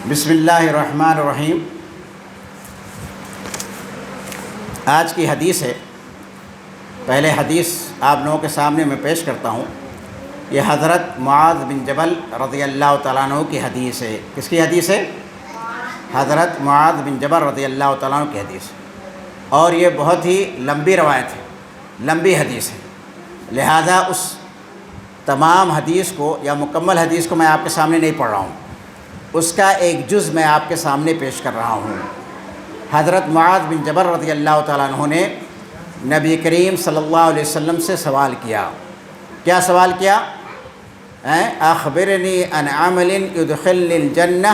بسم اللہ الرحمن الرحیم۔ آج کی حدیث ہے، پہلے حدیث آپ لوگوں کے سامنے میں پیش کرتا ہوں۔ یہ حضرت معاذ بن جبل رضی اللہ تعالیٰ عنہ کی حدیث ہے۔ کس کی حدیث ہے؟ حضرت معاذ بن جبل رضی اللہ تعالیٰ عنہ کی حدیث، اور یہ بہت ہی لمبی روایت ہے، لمبی حدیث ہے، لہذا اس تمام حدیث کو یا مکمل حدیث کو میں آپ کے سامنے نہیں پڑھ رہا ہوں، اس کا ایک جز میں آپ کے سامنے پیش کر رہا ہوں۔ حضرت معاذ بن جبل رضی اللہ تعالیٰ عنہ نے نبی کریم صلی اللہ علیہ وسلم سے سوال کیا۔ کیا سوال کیا؟ اخبرنی عن عمل يدخلنی الجنہ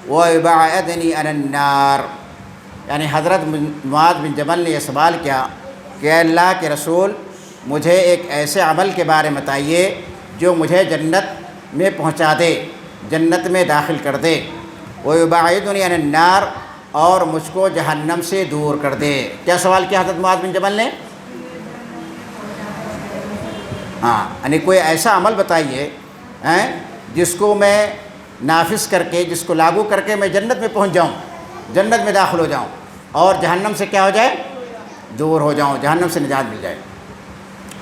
ويبعدنی عن النار، یعنی حضرت معاذ بن جبل نے یہ سوال کیا کہ اے اللہ کے رسول، مجھے ایک ایسے عمل کے بارے میں بتائیے جو مجھے جنت میں پہنچا دے، جنت میں داخل کر دے، وَيُبَعِدُنِي عَنِ النَّارِ، اور مجھ کو جہنم سے دور کر دے۔ کیا سوال کیا حضرت معاذ بن جبل نے؟ یعنی کوئی ایسا عمل بتائیے جس کو میں نافذ کر کے، جس کو لاگو کر کے میں جنت میں پہنچ جاؤں، جنت میں داخل ہو جاؤں، اور جہنم سے کیا ہو جائے؟ دور ہو جاؤں، جہنم سے نجات مل جائے۔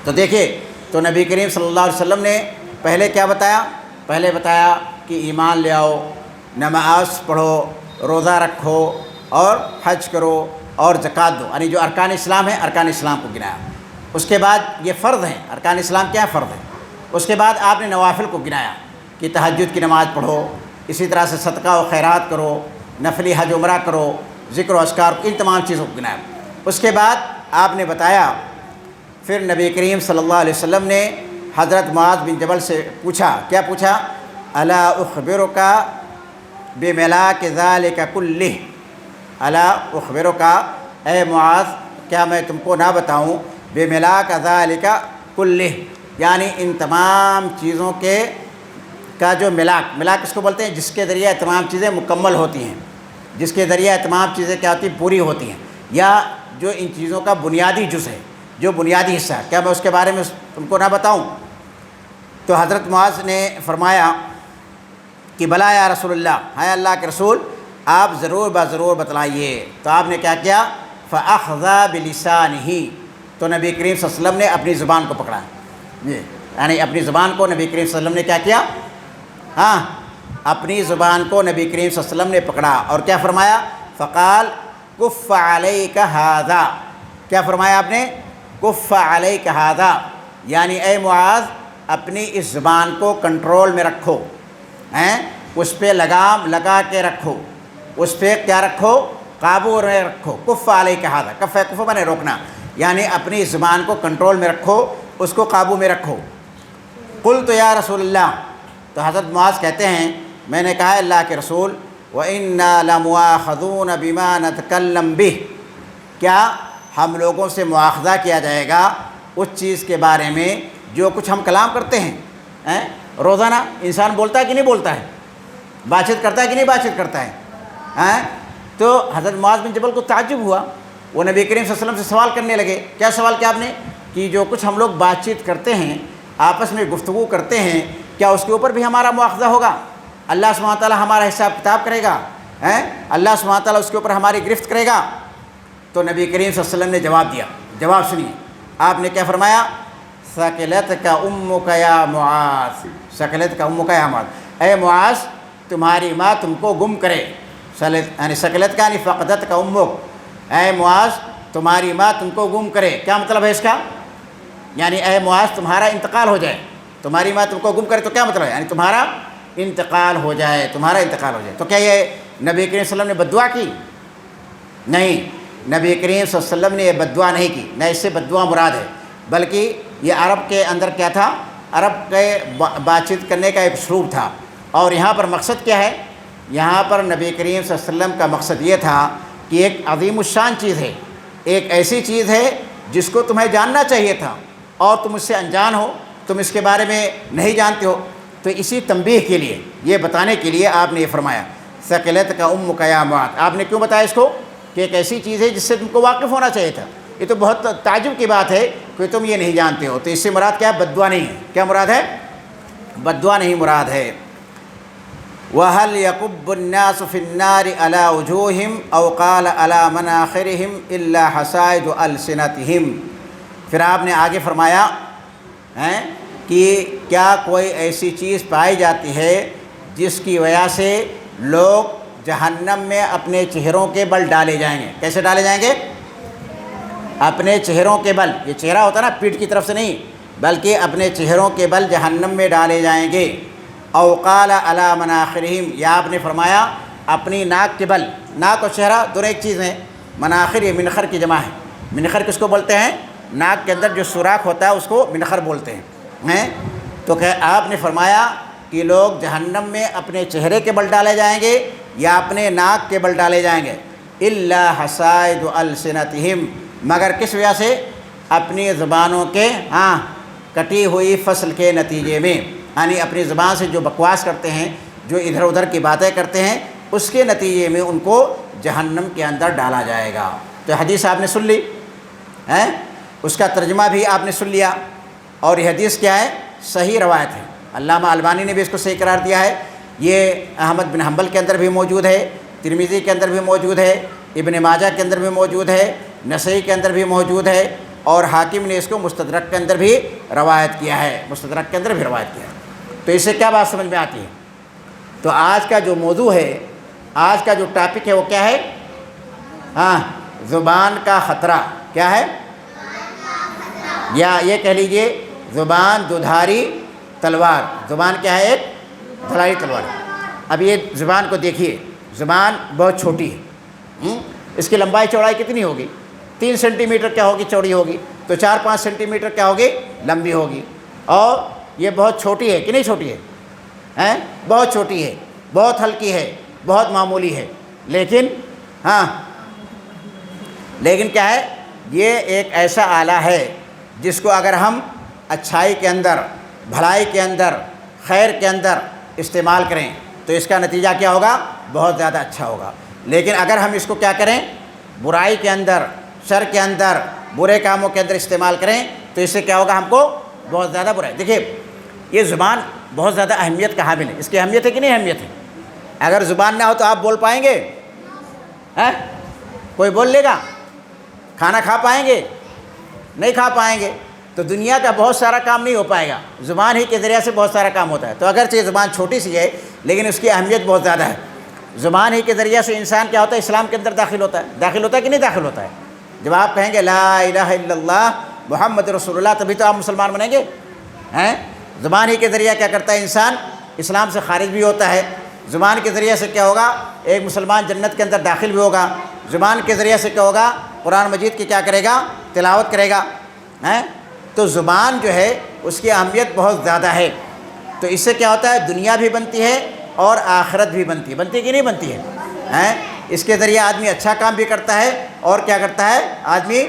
تو دیکھیے، تو نبی کریم صلی اللہ علیہ وسلم نے پہلے کیا بتایا؟ پہلے بتایا کہ ایمان لے آؤ، نماز پڑھو، روزہ رکھو، اور حج کرو، اور زکوٰۃ دو، یعنی جو ارکان اسلام ہیں، ارکان اسلام کو گنایا۔ اس کے بعد یہ فرض ہیں، ارکان اسلام کیا ہے؟ فرض ہے۔ اس کے بعد آپ نے نوافل کو گنایا کہ تہجد کی نماز پڑھو، اسی طرح سے صدقہ و خیرات کرو، نفلی حج عمرہ کرو، ذکر و اذکار، ان تمام چیزوں کو گنایا۔ اس کے بعد آپ نے بتایا، پھر نبی کریم صلی اللہ علیہ وسلم نے حضرت معاذ بن جبل سے پوچھا، کیا پوچھا؟ الا اخبرک بملاک ذلک کلہ، الا اخبرک، اے معاذ، کیا میں تم کو نہ بتاؤں بملاک ذلک کلہ، یعنی ان تمام چیزوں کا جو ملاک اس کو بولتے ہیں جس کے ذریعے تمام چیزیں مکمل ہوتی ہیں، جس کے ذریعے تمام چیزیں کیا ہوتی ہیں؟ پوری ہوتی ہیں، یا جو ان چیزوں کا بنیادی جز ہے، جو بنیادی حصہ ہے، کیا میں اس کے بارے میں تم کو نہ بتاؤں؟ تو حضرت معاذ نے فرمایا کہ بلا یا رسول اللہ، ہے اللہ کے رسول، آپ ضرور ضرور بتلائیے۔ تو آپ نے کیا کیا؟ فَأَخْذَ بِلِسَانِهِ، تو نبی کریم صلی اللہ علیہ وسلم نے اپنی زبان کو پکڑا، یعنی اپنی زبان کو نبی کریم صلی اللہ علیہ وسلم نے کیا کیا؟ اپنی زبان کو نبی کریم صلی اللہ علیہ وسلم نے پکڑا، اور کیا فرمایا؟ فقال کف علیک ھذا، کیا فرمایا آپ نے؟ کف علیک ھذا، یعنی اے معاذ، اپنی اس زبان کو کنٹرول میں رکھو، اس پہ لگام لگا کے رکھو، اس پہ کیا رکھو؟ قابو میں رکھو۔ کف علیک ھذا، کف بنے روکنا، یعنی اپنی زبان کو کنٹرول میں رکھو، اس کو قابو میں رکھو۔ قلت یا رسول اللہ، تو حضرت معاذ کہتے ہیں میں نے کہا اللہ کے رسول، وَإِنَّا لَمُؤَاخَذُونَ بِمَا نَتَكَلَّمُ بِهِ، کیا ہم لوگوں سے مؤاخذہ کیا جائے گا اس چیز کے بارے میں جو کچھ ہم کلام کرتے ہیں؟ روزانہ انسان بولتا ہے کہ نہیں بولتا ہے؟ بات چیت کرتا ہے کہ نہیں بات چیت کرتا ہے؟ تو حضرت معاذ بن جبل کو تعجب ہوا، وہ نبی کریم صلی اللہ علیہ وسلم سے سوال کرنے لگے۔ کیا سوال کیا آپ نے؟ کہ جو کچھ ہم لوگ بات چیت کرتے ہیں، آپس میں گفتگو کرتے ہیں، کیا اس کے اوپر بھی ہمارا مؤاخذہ ہوگا؟ اللہ سبحانہ وتعالیٰ ہمارا حساب کتاب کرے گا؟ اللہ سبحانہ وتعالیٰ اس کے اوپر ہماری گرفت کرے گا؟ تو نبی کریم صلی اللہ علیہ وسلم نے جواب دیا، جواب سنیے، آپ نے کیا فرمایا؟ ثقلتک امک یا معاذ، ثقلتک امک یا معاذ، اے معاذ، تمہاری ماں تم کو گم کرے، یعنی ثقلتک یعنی فقدتک امک، اے معاذ، تمہاری ماں تم کو گم کرے۔ کیا مطلب ہے اس کا؟ یعنی اے معاذ، تمہارا انتقال ہو جائے، تمہاری ماں تم کو گم کرے، تو کیا مطلب ہے؟ یعنی تمہارا انتقال ہو جائے، تمہارا انتقال ہو جائے۔ تو کیا یہ نبی کریم صلی اللہ علیہ وسلم نے بد دعا کی؟ نہیں، نبی کریم صلی اللہ علیہ وسلم نے یہ بد دعا نہیں کی، نہ اس سے بد دعا مراد ہے، بلکہ یہ عرب کے اندر کیا تھا؟ عرب کے بات چیت کرنے کا ایک اسلوب تھا، اور یہاں پر مقصد کیا ہے؟ یہاں پر نبی کریم صلی اللہ علیہ وسلم کا مقصد یہ تھا کہ ایک عظیم الشان چیز ہے، ایک ایسی چیز ہے جس کو تمہیں جاننا چاہیے تھا، اور تم اس سے انجان ہو، تم اس کے بارے میں نہیں جانتے ہو، تو اسی تنبیہ کے لیے، یہ بتانے کے لیے آپ نے یہ فرمایا ثقلتک امک یا معاذ۔ آپ نے کیوں بتایا اس کو؟ کہ ایک ایسی چیز ہے جس سے تم کو واقف ہونا چاہیے تھا۔ یہ تو بہت تعجب کی بات ہے کہ تم یہ نہیں جانتے ہو، تو اس سے مراد کیا ہے؟ بد دعا نہیں ہے۔ کیا مراد ہے؟ بد دعا نہیں مراد ہے۔ وَهَلْ يَكُبُّ النَّاسُ فِي النَّارِ عَلَى وُجُوهِهِمْ أَوْ قَالَ عَلَى مَنَاخِرِهِمْ إِلَّا حَصَائِدُ أَلْسِنَتِهِمْ۔ پھر آپ نے آگے فرمایا کہ کیا کوئی ایسی چیز پائی جاتی ہے جس کی وجہ سے لوگ جہنم میں اپنے چہروں کے بل ڈالے جائیں گے؟ کیسے ڈالے جائیں گے؟ اپنے چہروں کے بل، یہ چہرہ ہوتا ہے نا پیٹھ کی طرف سے نہیں، بلکہ اپنے چہروں کے بل جہنم میں ڈالے جائیں گے۔ او قال علی مناخرہم، یا آپ نے فرمایا اپنی ناک کے بل، ناک اور چہرہ دونوں ایک چیز ہیں، مناخر یہ منخر کی جمع ہے، منخر کس کو بولتے ہیں؟ ناک کے اندر جو سوراخ ہوتا ہے اس کو منخر بولتے ہیں۔ تو کہ آپ نے فرمایا کہ لوگ جہنم میں اپنے چہرے کے بل ڈالے جائیں گے یا اپنے ناک کے بل ڈالے جائیں گے، الا حصائد السنتہم، مگر کس وجہ سے؟ اپنی زبانوں کے کٹی ہوئی فصل کے نتیجے میں، یعنی اپنی زبان سے جو بکواس کرتے ہیں، جو ادھر ادھر کی باتیں کرتے ہیں، اس کے نتیجے میں ان کو جہنم کے اندر ڈالا جائے گا۔ تو حدیث آپ نے سن لی، اس کا ترجمہ بھی آپ نے سن لیا، اور یہ حدیث کیا ہے؟ صحیح روایت ہے۔ علامہ البانی نے بھی اس کو صحیح قرار دیا ہے۔ یہ احمد بن حنبل کے اندر بھی موجود ہے، ترمذی کے اندر بھی موجود ہے، ابن ماجہ کے اندر بھی موجود ہے، نسائی کے اندر بھی موجود ہے، اور حاکم نے اس کو مستدرک کے اندر بھی روایت کیا ہے، مستدرک کے اندر بھی روایت کیا ہے۔ تو اس سے کیا بات سمجھ میں آتی ہے؟ تو آج کا جو موضوع ہے، آج کا جو ٹاپک ہے وہ کیا ہے؟ زبان کا خطرہ۔ کیا ہے؟ یا یہ کہہ لیجئے زبان دودھاری تلوار۔ زبان کیا ہے؟ ایک دھڑائی تلوار۔ اب یہ زبان کو دیکھیے، زبان بہت چھوٹی ہے، اس کی لمبائی چوڑائی کتنی ہوگی؟ 3 سینٹی میٹر کیا ہوگی چوڑی ہوگی، تو 4-5 سینٹی میٹر کیا ہوگی لمبی ہوگی، اور یہ بہت چھوٹی ہے کہ نہیں چھوٹی ہے؟ بہت چھوٹی ہے، بہت ہلکی ہے، بہت معمولی ہے، لیکن لیکن کیا ہے؟ یہ ایک ایسا آلہ ہے جس کو اگر ہم اچھائی کے اندر، بھلائی کے اندر، خیر کے اندر استعمال کریں تو اس کا نتیجہ کیا ہوگا؟ بہت زیادہ اچھا ہوگا۔ لیکن اگر ہم اس کو کیا کریں؟ برائی کے اندر، شر کے اندر، برے کاموں کے اندر استعمال کریں تو اس سے کیا ہوگا؟ ہم کو بہت زیادہ برائی۔ دیکھیے یہ زبان بہت زیادہ اہمیت کا حامل ہے، اس کی اہمیت ہے کہ نہیں اہمیت ہے؟ اگر زبان نہ ہو تو آپ بول پائیں گے؟ کوئی بول لے گا؟ کھانا کھا پائیں گے؟ نہیں کھا پائیں گے۔ تو دنیا کا بہت سارا کام نہیں ہو پائے گا، زبان ہی کے ذریعے سے بہت سارا کام ہوتا ہے۔ تو اگرچہ زبان چھوٹی سی ہے لیکن اس کی اہمیت بہت زیادہ ہے۔ زبان ہی کے ذریعے سے انسان کیا ہوتا ہے؟ اسلام کے اندر داخل ہوتا ہے کہ نہیں داخل ہوتا ہے؟ جب آپ کہیں گے لا الہ الا اللہ محمد رسول اللہ، تبھی تو آپ مسلمان بنیں گے۔ زبان ہی کے ذریعے کیا کرتا ہے انسان؟ اسلام سے خارج بھی ہوتا ہے۔ زبان کے ذریعے سے کیا ہوگا؟ ایک مسلمان جنت کے اندر داخل بھی ہوگا۔ زبان کے ذریعے سے کیا ہوگا؟ قرآن مجید کی کیا کرے گا؟ تلاوت کرے گا۔ تو زبان جو ہے اس کی اہمیت بہت زیادہ ہے۔ تو اس سے کیا ہوتا ہے؟ دنیا بھی بنتی ہے اور آخرت بھی بنتی ہے۔ بنتی کہ نہیں بنتی ہے؟ اس کے ذریعے آدمی اچھا کام بھی کرتا ہے اور کیا کرتا ہے؟ آدمی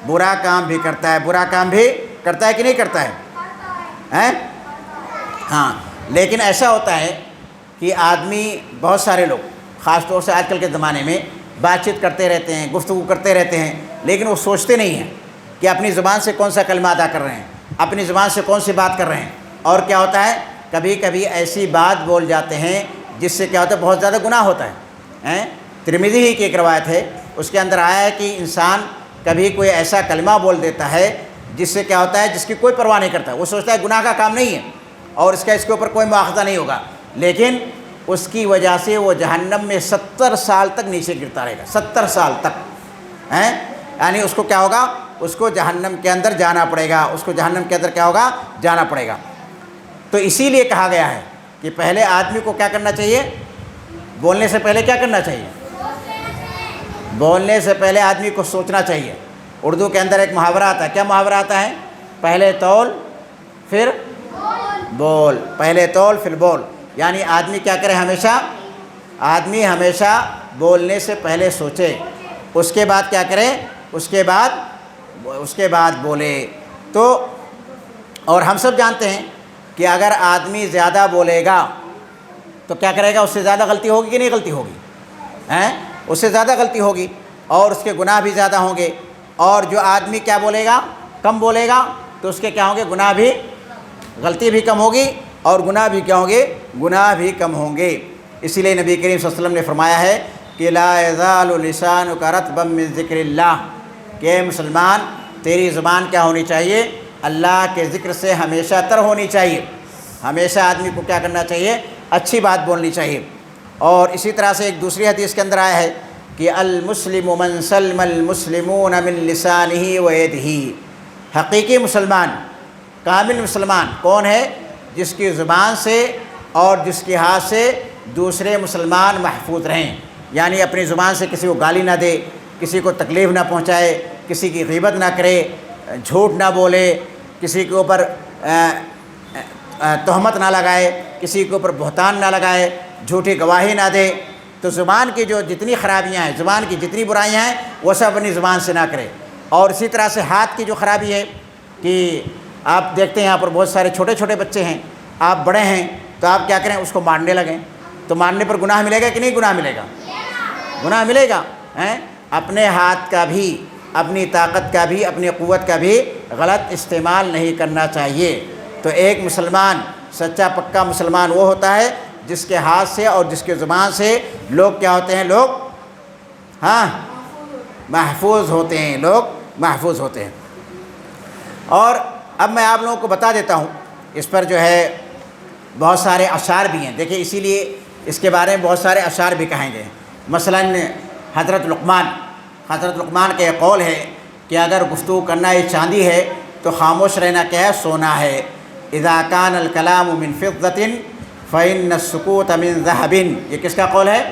برا کام بھی کرتا ہے، برا کام بھی کرتا ہے کہ نہیں کرتا ہے؟ لیکن ایسا ہوتا ہے کہ آدمی، بہت سارے لوگ خاص طور سے آج کل کے زمانے میں بات چیت کرتے رہتے ہیں، گفتگو کرتے رہتے ہیں، لیکن وہ سوچتے نہیں ہیں کہ اپنی زبان سے کون سا کلمہ ادا کر رہے ہیں، اپنی زبان سے کون سی بات کر رہے ہیں۔ اور کیا ہوتا ہے؟ کبھی کبھی ایسی بات بول جاتے ہیں جس سے کیا ہوتا ہے؟ بہت زیادہ گناہ ہوتا ہے۔ ترمذی ہی کی ایک روایت ہے، اس کے اندر آیا ہے کہ انسان کبھی کوئی ایسا کلمہ بول دیتا ہے جس سے کیا ہوتا ہے؟ جس کی کوئی پرواہ نہیں کرتا، وہ سوچتا ہے گناہ کا کام نہیں ہے اور اس کے اوپر کوئی مواخذہ نہیں ہوگا، لیکن اس کی وجہ سے وہ جہنم میں 70 سال تک نیچے گرتا رہے گا، 70 سال تک۔ یعنی اس کو کیا ہوگا؟ اس کو جہنم کے اندر جانا پڑے گا، اس کو جہنم کے اندر کیا ہوگا؟ جانا پڑے گا۔ تو اسی لیے کہا گیا ہے کہ پہلے آدمی کو کیا کرنا چاہیے؟ بولنے سے پہلے کیا کرنا چاہیے؟ بولنے سے پہلے آدمی کو سوچنا چاہیے۔ اردو کے اندر ایک محاورہ آتا ہے، کیا محاورہ آتا ہے؟ پہلے تول پھر بول، پہلے تول پھر بول۔ یعنی آدمی کیا کرے؟ ہمیشہ بولنے سے پہلے سوچے، اس کے بعد کیا کرے؟ اس کے بعد بولے۔ تو اور ہم سب جانتے ہیں کہ اگر آدمی زیادہ بولے گا تو کیا کرے گا؟ اس سے زیادہ غلطی ہوگی کہ نہیں غلطی ہوگی؟ اس سے زیادہ غلطی ہوگی اور اس کے گناہ بھی زیادہ ہوں گے۔ اور جو آدمی کیا بولے گا؟ کم بولے گا تو اس کے کیا ہوں گے؟ گناہ بھی، غلطی بھی کم ہوگی اور گناہ بھی کیا ہوں گے؟ گناہ بھی کم ہوں گے۔ اسی لیے نبی کریم صلی اللہ علیہ وسلم نے فرمایا ہے کہ لا یزال لسانک رطبا من ذکر اللہ، کہ اے مسلمان تیری زبان کیا ہونی چاہیے؟ اللہ کے ذکر سے ہمیشہ تر ہونی چاہیے۔ ہمیشہ آدمی کو کیا کرنا چاہیے؟ اچھی بات بولنی چاہیے۔ اور اسی طرح سے ایک دوسری حدیث کے اندر آیا ہے کہ المسلم من سلم المسلمون من لسانہ و یدہ، حقیقی مسلمان، کامل مسلمان کون ہے؟ جس کی زبان سے اور جس کے ہاتھ سے دوسرے مسلمان محفوظ رہیں، یعنی اپنی زبان سے کسی کو گالی نہ دے، کسی کو تکلیف نہ پہنچائے، کسی کی غیبت نہ کرے، جھوٹ نہ بولے، کسی کے اوپر تہمت نہ لگائے، کسی کے اوپر بہتان نہ لگائے، جھوٹی گواہی نہ دے۔ تو زبان کی جو جتنی خرابیاں ہیں، زبان کی جتنی برائیاں ہیں، وہ سب اپنی زبان سے نہ کرے۔ اور اسی طرح سے ہاتھ کی جو خرابی ہے کہ آپ دیکھتے ہیں یہاں پر بہت سارے چھوٹے چھوٹے بچے ہیں، آپ بڑے ہیں تو آپ کیا کریں؟ اس کو مارنے لگیں، تو مارنے پر گناہ ملے گا کہ نہیں گناہ ملے گا؟ گناہ ملے گا۔ اپنے ہاتھ کا بھی، اپنی طاقت کا بھی، اپنی قوت کا بھی غلط استعمال نہیں کرنا چاہیے۔ تو ایک مسلمان، سچا پکا مسلمان وہ ہوتا ہے جس کے ہاتھ سے اور جس کے زبان سے لوگ کیا ہوتے ہیں؟ لوگ محفوظ ہوتے ہیں، لوگ محفوظ ہوتے ہیں۔ اور اب میں آپ لوگوں کو بتا دیتا ہوں، اس پر جو ہے بہت سارے اشعار بھی ہیں، دیکھیں اسی لیے اس کے بارے میں بہت سارے اشعار بھی کہیں گے۔ مثلا حضرت لقمان کا یہ قول ہے کہ اگر گفتگو کرنا یہ چاندی ہے تو خاموش رہنا کیا ہے؟ سونا ہے۔ اذا کان الکلام من فضة فإن السکوت من ذهب، یہ کس کا قول ہے؟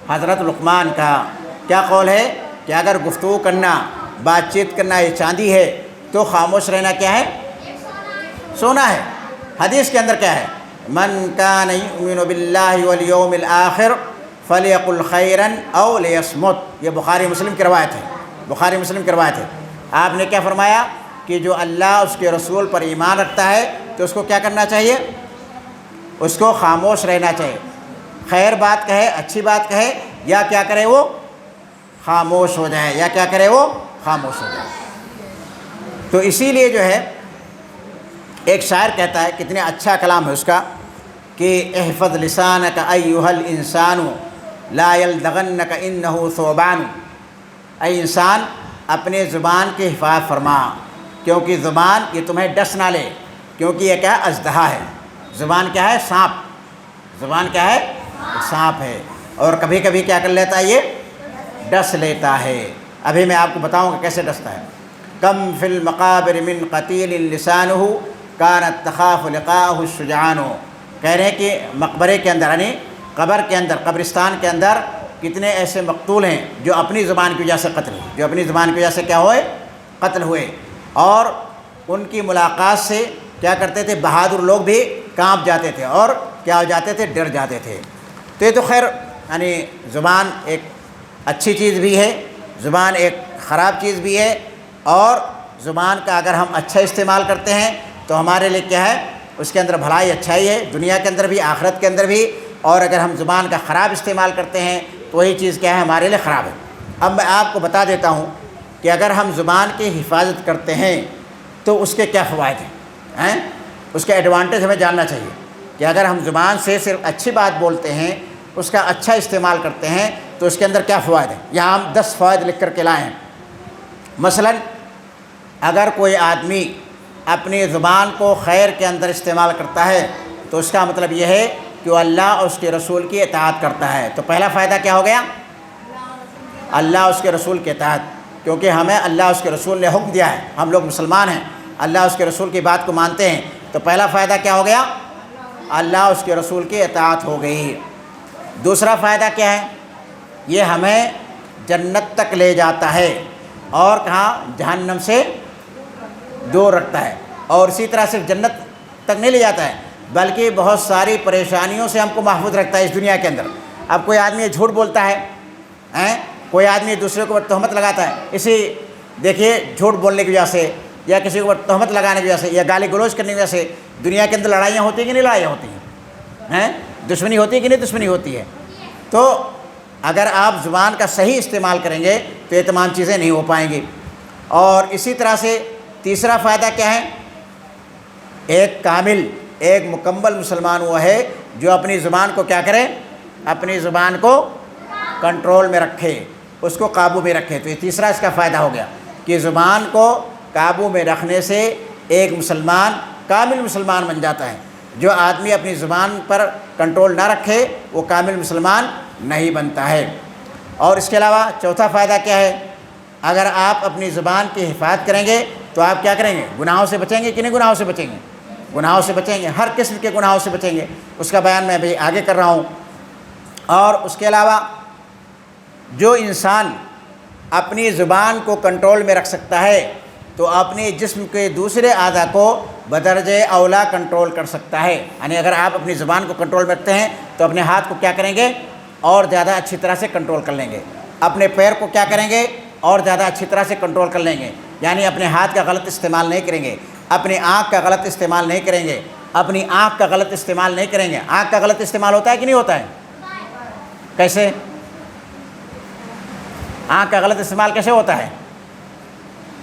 حضرت لقمان کا۔ کیا قول ہے؟ کہ اگر گفتگو کرنا، بات چیت کرنا یہ چاندی ہے تو خاموش رہنا کیا ہے؟ سونا ہے۔ حدیث کے اندر کیا ہے؟ من کان یؤمن باللہ والیوم الآخر فلیقل خیرا او لیصمت، یہ بخاری مسلم کی روایت ہے، بخاری مسلم کی روایت ہے۔ آپ نے کیا فرمایا؟ کہ جو اللہ اس کے رسول پر ایمان رکھتا ہے تو اس کو کیا کرنا چاہیے؟ اس کو خاموش رہنا چاہیے، خیر بات کہے، اچھی بات کہے، یا کیا کرے؟ وہ خاموش ہو جائے، یا کیا کرے؟ وہ خاموش ہو جائے۔ تو اسی لیے جو ہے ایک شاعر کہتا ہے، کتنے اچھا کلام ہے اس کا، کہ احفظ لسانک ایھا الانسان لا یلدغنک انہ ثعبان، اے انسان اپنے زبان کی حفاظت فرما، کیونکہ زبان یہ تمہیں ڈس نہ لے، کیونکہ یہ کیا ہے؟ اژدہا ہے۔ زبان کیا ہے؟ سانپ۔ زبان کیا ہے؟ سانپ ہے، اور کبھی کبھی کیا کر لیتا ہے؟ یہ ڈس لیتا ہے۔ ابھی میں آپ کو بتاؤں گا کیسے ڈستا ہے۔ کم فی المقابر من قتیل لسانہ کانت تخاف لقاءہ الشجعان، کہہ رہے ہیں کہ مقبرے کے اندر، یعنی قبر کے اندر، قبرستان کے اندر کتنے ایسے مقتول ہیں جو اپنی زبان کی وجہ سے قتل ہوئے، جو اپنی زبان کی وجہ سے کیا ہوئے؟ قتل ہوئے۔ اور ان کی ملاقات سے کیا کرتے تھے؟ بہادر لوگ بھی کانپ جاتے تھے اور کیا ہو جاتے تھے؟ ڈر جاتے تھے۔ تو یہ تو خیر یعنی زبان ایک اچھی چیز بھی ہے، زبان ایک خراب چیز بھی ہے، اور زبان کا اگر ہم اچھا استعمال کرتے ہیں تو ہمارے لیے کیا ہے؟ اس کے اندر بھلائی اچھائی ہے، دنیا کے اندر بھی، آخرت کے اندر بھی۔ اور اگر ہم زبان کا خراب استعمال کرتے ہیں تو وہی چیز کیا ہے؟ ہمارے لیے خراب ہے۔ اب میں آپ کو بتا دیتا ہوں کہ اگر ہم زبان کی حفاظت کرتے ہیں تو اس کے کیا فوائد ہیں، اس کا ایڈوانٹیج ہمیں جاننا چاہیے کہ اگر ہم زبان سے صرف اچھی بات بولتے ہیں، اس کا اچھا استعمال کرتے ہیں تو اس کے اندر کیا فوائد ہیں۔ یہاں ہم 10 فوائد لکھ کر کے لائے ہیں۔ مثلا اگر کوئی آدمی اپنی زبان کو خیر کے اندر استعمال کرتا ہے تو اس کا مطلب یہ ہے کہ وہ اللہ اور اس کے رسول کی اطاعت کرتا ہے۔ تو پہلا فائدہ کیا ہو گیا؟ اللہ اور اس کے رسول کی اطاعت، کیونکہ ہمیں اللہ اور اس کے رسول نے حکم دیا ہے، ہم لوگ مسلمان ہیں، اللہ اور اس کے رسول کی بات کو مانتے ہیں۔ تو پہلا فائدہ کیا ہو گیا؟ اللہ اور اس کے رسول کی اطاعت ہو گئی۔ دوسرا فائدہ کیا ہے؟ یہ ہمیں جنت تک لے جاتا ہے، اور کہاں؟ جہنم سے دور رکھتا ہے۔ اور اسی طرح صرف جنت تک نہیں لے جاتا ہے بلکہ بہت ساری پریشانیوں سے ہم کو محفوظ رکھتا ہے اس دنیا کے اندر۔ اب کوئی آدمی جھوٹ بولتا ہے، کوئی آدمی دوسرے کے اوپر تہمت لگاتا ہے، اسی دیکھیے جھوٹ بولنے کی وجہ سے یا کسی کے اوپر تہمت لگانے کی وجہ سے یا گالی گلوچ کرنے کی وجہ سے دنیا کے اندر لڑائیاں ہوتی ہیں کہ نہیں لڑائیاں ہوتی ہیں، دشمنی ہوتی ہے کہ نہیں دشمنی ہوتی ہے۔ تو اگر آپ زبان کا صحیح استعمال کریں گے تو یہ تمام چیزیں نہیں ہو پائیں گی۔ اور اسی طرح سے تیسرا فائدہ کیا ہے؟ ایک کامل، ایک مکمل مسلمان وہ ہے جو اپنی زبان کو کیا کرے؟ اپنی زبان کو کنٹرول میں رکھے، اس کو قابو میں رکھے۔ تو یہ تیسرا اس کا فائدہ ہو گیا کہ زبان کو قابو میں رکھنے سے ایک مسلمان کامل مسلمان بن جاتا ہے۔ جو آدمی اپنی زبان پر کنٹرول نہ رکھے وہ کامل مسلمان نہیں بنتا ہے۔ اور اس کے علاوہ چوتھا فائدہ کیا ہے؟ اگر آپ اپنی زبان کی حفاظت کریں گے تو آپ کیا کریں گے؟ گناہوں سے بچیں گے کہ نہیں گناہوں سے بچیں گے؟ گناہوں سے بچیں گے، ہر قسم کے گناہوں سے بچیں گے۔ اس کا بیان میں ابھی آگے کر رہا ہوں۔ اور اس کے علاوہ جو انسان اپنی زبان کو کنٹرول میں رکھ سکتا ہے تو اپنے جسم کے دوسرے اعضاء کو بدرجہ اولا کنٹرول کر سکتا ہے۔ یعنی اگر آپ اپنی زبان کو کنٹرول میں رکھتے ہیں تو اپنے ہاتھ کو کیا کریں گے؟ اور زیادہ اچھی طرح سے کنٹرول کر لیں گے۔ اپنے پیر کو کیا کریں گے؟ اور زیادہ اچھی طرح سے کنٹرول کر لیں گے۔ یعنی اپنے ہاتھ کا غلط استعمال نہیں کریں گے، اپنی آنکھ کا غلط استعمال نہیں کریں گے، اپنی آنکھ کا غلط استعمال نہیں کریں گے۔ آنکھ کا غلط استعمال ہوتا ہے کہ نہیں ہوتا ہے؟ کیسے؟ آنکھ کا غلط استعمال کیسے ہوتا ہے؟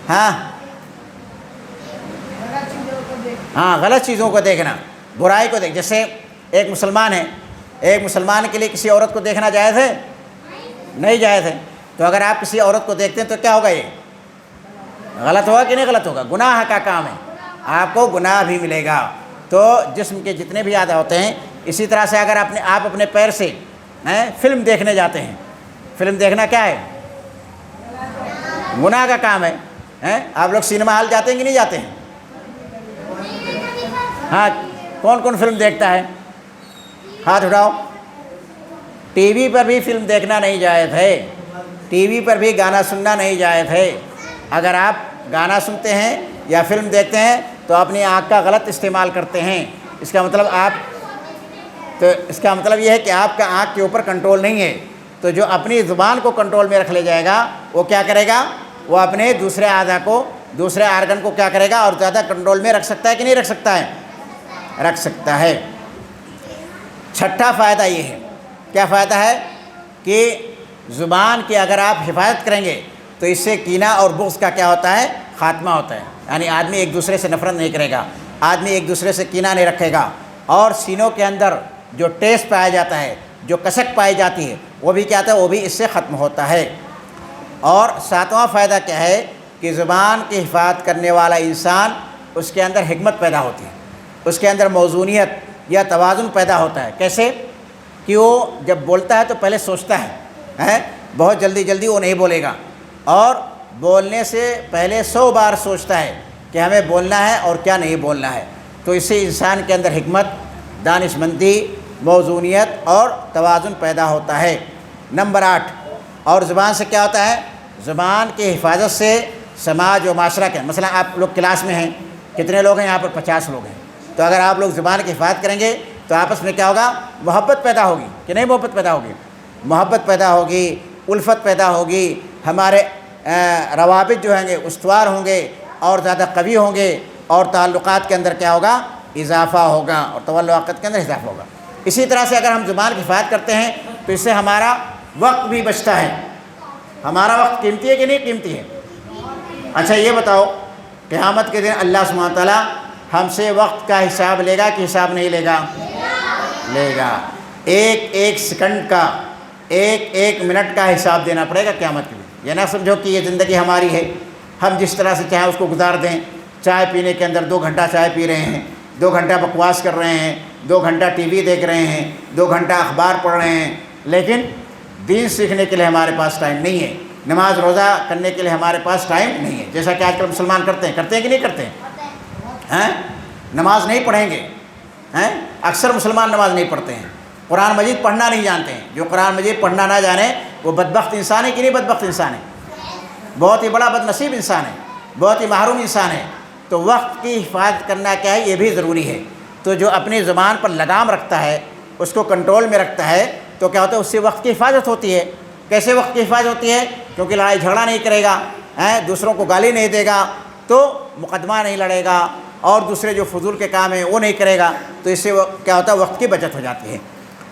ہاں غلط چیزوں کو دیکھنا، برائی کو دیکھ۔ جیسے ایک مسلمان ہے، ایک مسلمان کے لیے کسی عورت کو دیکھنا جائز ہے؟ نہیں جائز ہے۔ تو اگر آپ کسی عورت کو دیکھتے ہیں تو کیا ہوگا؟ یہ غلط ہوگا کہ نہیں غلط ہوگا؟ گناہ کا کام ہے، آپ کو گناہ بھی ملے گا۔ تو جسم کے جتنے بھی اعضاء ہوتے ہیں، اسی طرح سے اگر آپ اپنے پیر سے فلم دیکھنے جاتے ہیں، فلم دیکھنا کیا ہے؟ گناہ کا کام ہے۔ آپ لوگ سینما ہال جاتے ہیں کہ نہیں جاتے ہیں؟ ہاں، کون کون فلم دیکھتا ہے؟ ہاتھ اٹھاؤ۔ ٹی وی پر بھی فلم دیکھنا نہیں جائز ہے، ٹی وی پر بھی گانا سننا نہیں جائز ہے۔ اگر آپ گانا سنتے ہیں یا فلم دیکھتے ہیں تو اپنی آنکھ کا غلط استعمال کرتے ہیں۔ اس کا مطلب یہ ہے کہ آپ کا آنکھ کے اوپر کنٹرول نہیں ہے۔ تو جو اپنی زبان کو کنٹرول میں رکھ لے جائے گا وہ کیا کرے گا؟ وہ اپنے دوسرے اعضاء کو، دوسرے آرگن کو کیا کرے گا؟ اور زیادہ کنٹرول میں رکھ سکتا ہے کہ نہیں رکھ سکتا ہے؟ رکھ سکتا ہے۔ چھٹا فائدہ یہ ہے، کیا فائدہ ہے؟ کہ زبان کی اگر آپ حفاظت کریں گے تو اس سے کینہ اور بغض کا کیا ہوتا ہے؟ خاتمہ ہوتا ہے۔ یعنی آدمی ایک دوسرے سے نفرت نہیں کرے گا، آدمی ایک دوسرے سے کینہ نہیں رکھے گا، اور سینوں کے اندر جو ٹیسٹ پایا جاتا ہے، جو کسک پائی جاتی ہے، وہ بھی کیا ہوتا ہے؟ وہ بھی اس سے ختم ہوتا ہے۔ اور ساتواں فائدہ کیا ہے؟ کہ زبان کی حفاظت کرنے والا انسان، اس کے اندر حکمت پیدا ہوتی ہے، اس کے اندر موزونیت یا توازن پیدا ہوتا ہے۔ کیسے؟ کہ وہ جب بولتا ہے تو پہلے سوچتا ہے، بہت جلدی وہ نہیں بولے گا، اور بولنے سے پہلے 100 بار سوچتا ہے کہ ہمیں بولنا ہے اور کیا نہیں بولنا ہے۔ تو اس سے انسان کے اندر حکمت، دانش مندی، موزونیت اور توازن پیدا ہوتا ہے۔ نمبر 8، اور زبان سے کیا ہوتا ہے؟ زبان کی حفاظت سے سماج و معاشرہ کے، مثلا آپ لوگ کلاس میں ہیں، کتنے لوگ ہیں یہاں پر؟ 50 لوگ ہیں۔ تو اگر آپ لوگ زبان کی حفاظت کریں گے تو آپس میں کیا ہوگا؟ محبت پیدا ہوگی کہ نہیں؟ محبت پیدا ہوگی، محبت پیدا ہوگی، الفت پیدا ہوگی، ہمارے روابط جو ہیں گے استوار ہوں گے اور زیادہ قوی ہوں گے، اور تعلقات کے اندر کیا ہوگا؟ اضافہ ہوگا، اور تعلقات کے اندر اضافہ ہوگا۔ اسی طرح سے اگر ہم زبان کی حفاظت کرتے ہیں تو اس سے ہمارا وقت بھی بچتا ہے۔ ہمارا وقت قیمتی ہے کہ نہیں قیمتی ہے؟ اچھا یہ بتاؤ، قیامت کے دن اللہ سبحانہ و تعالیٰ ہم سے وقت کا حساب لے گا کہ حساب نہیں لے گا؟ لے گا۔ ایک ایک سیکنڈ کا، ایک ایک منٹ کا حساب دینا پڑے گا قیامت کے دن۔ یہ نہ سمجھو کہ یہ زندگی ہماری ہے، ہم جس طرح سے چاہیں اس کو گزار دیں۔ چائے پینے کے اندر 2 گھنٹہ چائے پی رہے ہیں، 2 گھنٹہ بکواس کر رہے ہیں، 2 گھنٹہ ٹی وی دیکھ رہے ہیں، 2 گھنٹہ اخبار پڑھ رہے ہیں، لیکن دین سیکھنے کے لیے ہمارے پاس ٹائم نہیں ہے، نماز روزہ کرنے کے لیے ہمارے پاس ٹائم نہیں ہے۔ جیسا کہ آج کل مسلمان کرتے ہیں کہ نہیں کرتے ہیں؟ نماز نہیں پڑھیں گے، اکثر مسلمان نماز نہیں پڑھتے ہیں، قرآن مجید پڑھنا نہیں جانتے ہیں۔ جو قرآن مجید پڑھنا نہ جانے وہ بدبخت انسان ہے کہ نہیں بدبخت انسان ہے؟ بہت ہی بڑا بد نصیب انسان ہے، بہت ہی محروم انسان ہے۔ تو وقت کی حفاظت کرنا کیا ہے؟ یہ بھی ضروری ہے۔ تو جو اپنی زبان پر لگام رکھتا ہے، اس کو کنٹرول میں رکھتا ہے، تو کیا ہوتا ہے؟ اس سے وقت کی حفاظت ہوتی ہے۔ کیسے وقت کی حفاظت ہوتی ہے؟ کیونکہ لڑائی جھگڑا نہیں کرے گا، دوسروں کو گالی نہیں دے گا، تو مقدمہ نہیں لڑے گا، اور دوسرے جو فضول کے کام ہیں وہ نہیں کرے گا، تو اس سے کیا ہوتا ہے؟ وقت کی بچت ہو جاتی ہے۔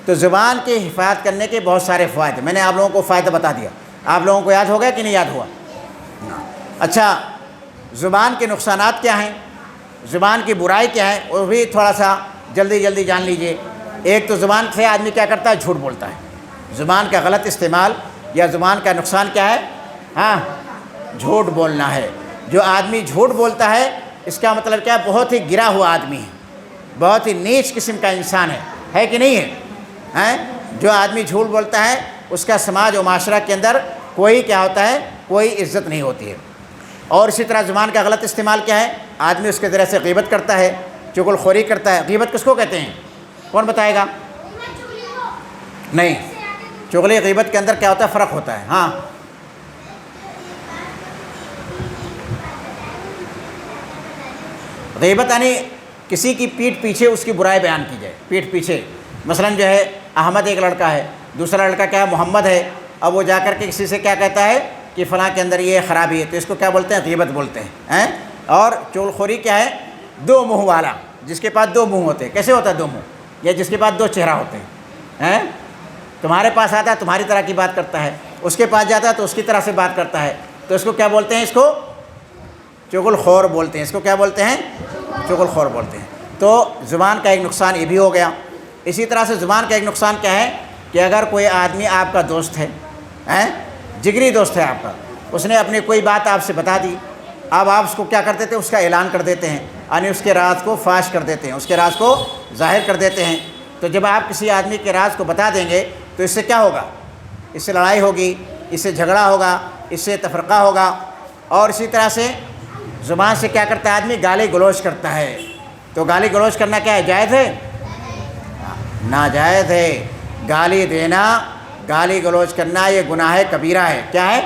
تو زبان کی حفاظت کرنے کے بہت سارے فوائد، میں نے آپ لوگوں کو فائدہ بتا دیا۔ آپ لوگوں کو یاد ہو گیا کہ نہیں یاد ہوا؟ اچھا، زبان کے نقصانات کیا ہیں، زبان کی برائی کیا ہے، وہ بھی تھوڑا سا جلدی جان لیجئے۔ ایک تو زبان سے آدمی کیا کرتا ہے؟ جھوٹ بولتا ہے. زبان کا غلط استعمال یا زبان کا نقصان کیا ہے؟ ہاں، جھوٹ بولنا ہے. جو آدمی جھوٹ بولتا ہے اس کا مطلب کیا ہے؟ بہت ہی گرا ہوا آدمی ہے، بہت ہی نیچ قسم کا انسان ہے کہ نہیں ہے؟ جو آدمی جھوٹ بولتا ہے اس کا سماج و معاشرہ کے اندر کوئی کیا ہوتا ہے؟ کوئی عزت نہیں ہوتی ہے. اور اسی طرح زبان کا غلط استعمال کیا ہے؟ آدمی اس کے ذریعے سے غیبت کرتا ہے، چغل خوری کرتا ہے. غیبت کس کو کہتے ہیں؟ کون بتائے گا؟ نہیں، چغلی غیبت کے اندر کیا ہوتا ہے؟ فرق ہوتا ہے. ہاں، غیبت یعنی کسی کی پیٹھ پیچھے اس کی برائی بیان کی جائے. پیٹھ پیچھے مثلا جو ہے احمد ایک لڑکا ہے، دوسرا لڑکا کیا ہے؟ محمد ہے. اب وہ جا کر کے کسی سے کیا کہتا ہے کہ فلاں کے اندر یہ خرابی ہے، تو اس کو کیا بولتے ہیں؟ غیبت بولتے ہیں. اور چغل خوری کیا ہے؟ دو منہ والا، جس کے پاس دو منہ ہوتے ہیں. کیسے ہوتا ہے دو منہ؟ یا جس کے پاس دو چہرہ ہوتے ہیں. تمہارے پاس آتا ہے تمہاری طرح کی بات کرتا ہے، اس کے پاس جاتا ہے تو اس کی طرح سے بات کرتا ہے. تو اس کو کیا بولتے ہیں؟ اس کو چغل خور بولتے ہیں. اس کو کیا بولتے ہیں؟ چغل خور بولتے ہیں. تو زبان کا ایک نقصان یہ بھی ہو گیا. اسی طرح سے زبان کا ایک نقصان کیا ہے کہ اگر کوئی آدمی آپ کا دوست ہے، جگری دوست ہے آپ کا، اس نے اپنی کوئی بات آپ سے بتا دی، اب آپ اس کو کیا کر دیتے ہیں؟ اس کا اعلان کر دیتے ہیں، یعنی اس کے راز کو فاش کر دیتے ہیں، اس کے راز کو ظاہر کر دیتے ہیں. تو جب آپ کسی آدمی کے راز کو بتا دیں گے تو اس سے کیا ہوگا؟ اس سے لڑائی ہوگی، اس سے جھگڑا ہوگا، اس سے تفرقہ ہوگا. اور اسی طرح سے زبان سے کیا کرتا ہے آدمی؟ گالی گلوچ کرتا ہے. تو گالی گلوچ کرنا کیا ہے؟ جائز ہے؟ ناجائز ہے. گالی دینا، گالی گلوچ کرنا یہ گناہ کبیرہ ہے. کیا ہے؟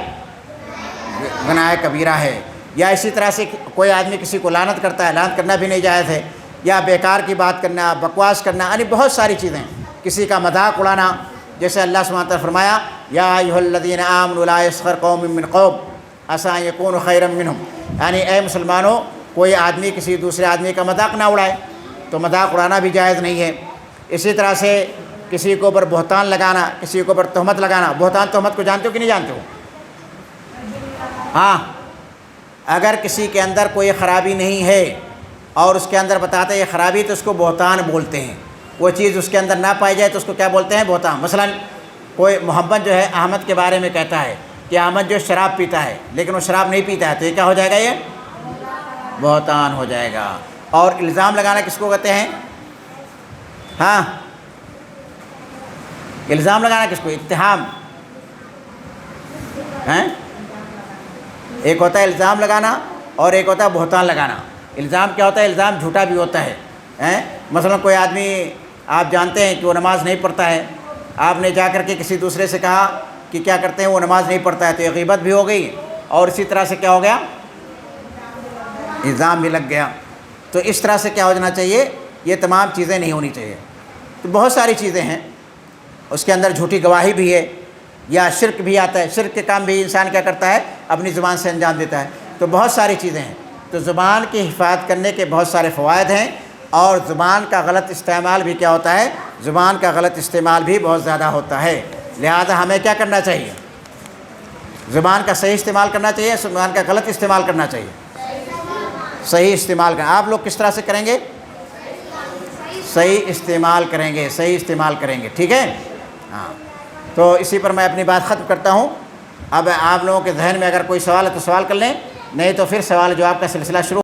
گناہ کبیرہ ہے. یا اسی طرح سے کوئی آدمی کسی کو لعنت کرتا ہے، لعنت کرنا بھی نہیں جائز ہے. یا بیکار کی بات کرنا، بکواس کرنا، یعنی بہت ساری چیزیں. کسی کا مذاق اڑانا، جیسے اللہ سبحانہ وتعالیٰ نے فرمایا یا ایھا الذین آمنوا لا یسخر قوم من قوم عسیٰ ان یکونوا خیرا منہم، یعنی اے مسلمانوں کوئی آدمی کسی دوسرے آدمی کا مذاق نہ اڑائے. تو مذاق اڑانا بھی جائز نہیں ہے. اسی طرح سے کسی کے اوپر بہتان لگانا، کسی کے اوپر تہمت لگانا. بہتان تہمت کو جانتے ہو کہ نہیں جانتے ہو؟ ہاں، اگر کسی کے اندر کوئی خرابی نہیں ہے اور اس کے اندر بتاتے ہیں یہ خرابی، تو اس کو بہتان بولتے ہیں. وہ چیز اس کے اندر نہ پائی جائے تو اس کو کیا بولتے ہیں؟ بہتان. مثلا کوئی محمد جو ہے احمد کے بارے میں کہتا ہے کہ احمد جو شراب پیتا ہے لیکن وہ شراب نہیں پیتا ہے، تو یہ کیا ہو جائے گا؟ یہ بہتان ہو جائے گا. اور الزام لگانا کس کو کہتے ہیں؟ ہاں، الزام لگانا کس کو؟ اتہام. ایک ہوتا ہے الزام لگانا اور ایک ہوتا ہے بہتان لگانا. الزام کیا ہوتا ہے؟ الزام جھوٹا بھی ہوتا ہے. مثلا کوئی آدمی آپ جانتے ہیں کہ وہ نماز نہیں پڑھتا ہے، آپ نے جا کر کے کسی دوسرے سے کہا کہ کیا کرتے ہیں وہ نماز نہیں پڑھتا ہے، تو یہ غیبت بھی ہو گئی اور اسی طرح سے کیا ہو گیا؟ الزام بھی لگ گیا. تو اس طرح سے کیا ہو جانا چاہیے؟ یہ تمام چیزیں نہیں ہونی چاہیے. تو بہت ساری چیزیں ہیں، اس کے اندر جھوٹی گواہی بھی ہے، یا شرک بھی آتا ہے. شرک کے کام بھی انسان کیا کرتا ہے؟ اپنی زبان سے انجام دیتا ہے. تو بہت ساری چیزیں ہیں. تو زبان کی حفاظت کرنے کے بہت سارے فوائد ہیں. اور زبان کا غلط استعمال بھی کیا ہوتا ہے؟ زبان کا غلط استعمال بھی بہت زیادہ ہوتا ہے. لہذا ہمیں کیا کرنا چاہیے؟ زبان کا صحیح استعمال کرنا چاہیے، زبان کا غلط استعمال کرنا چاہیے. صحیح استعمال کرنا. آپ لوگ کس طرح سے کریں گے؟ صحیح استعمال کریں گے، صحیح استعمال کریں گے. ٹھیک ہے؟ ہاں. تو اسی پر میں اپنی بات ختم کرتا ہوں. اب آپ لوگوں کے ذہن میں اگر کوئی سوال ہے تو سوال کر لیں، نہیں تو پھر سوال جواب کا سلسلہ شروع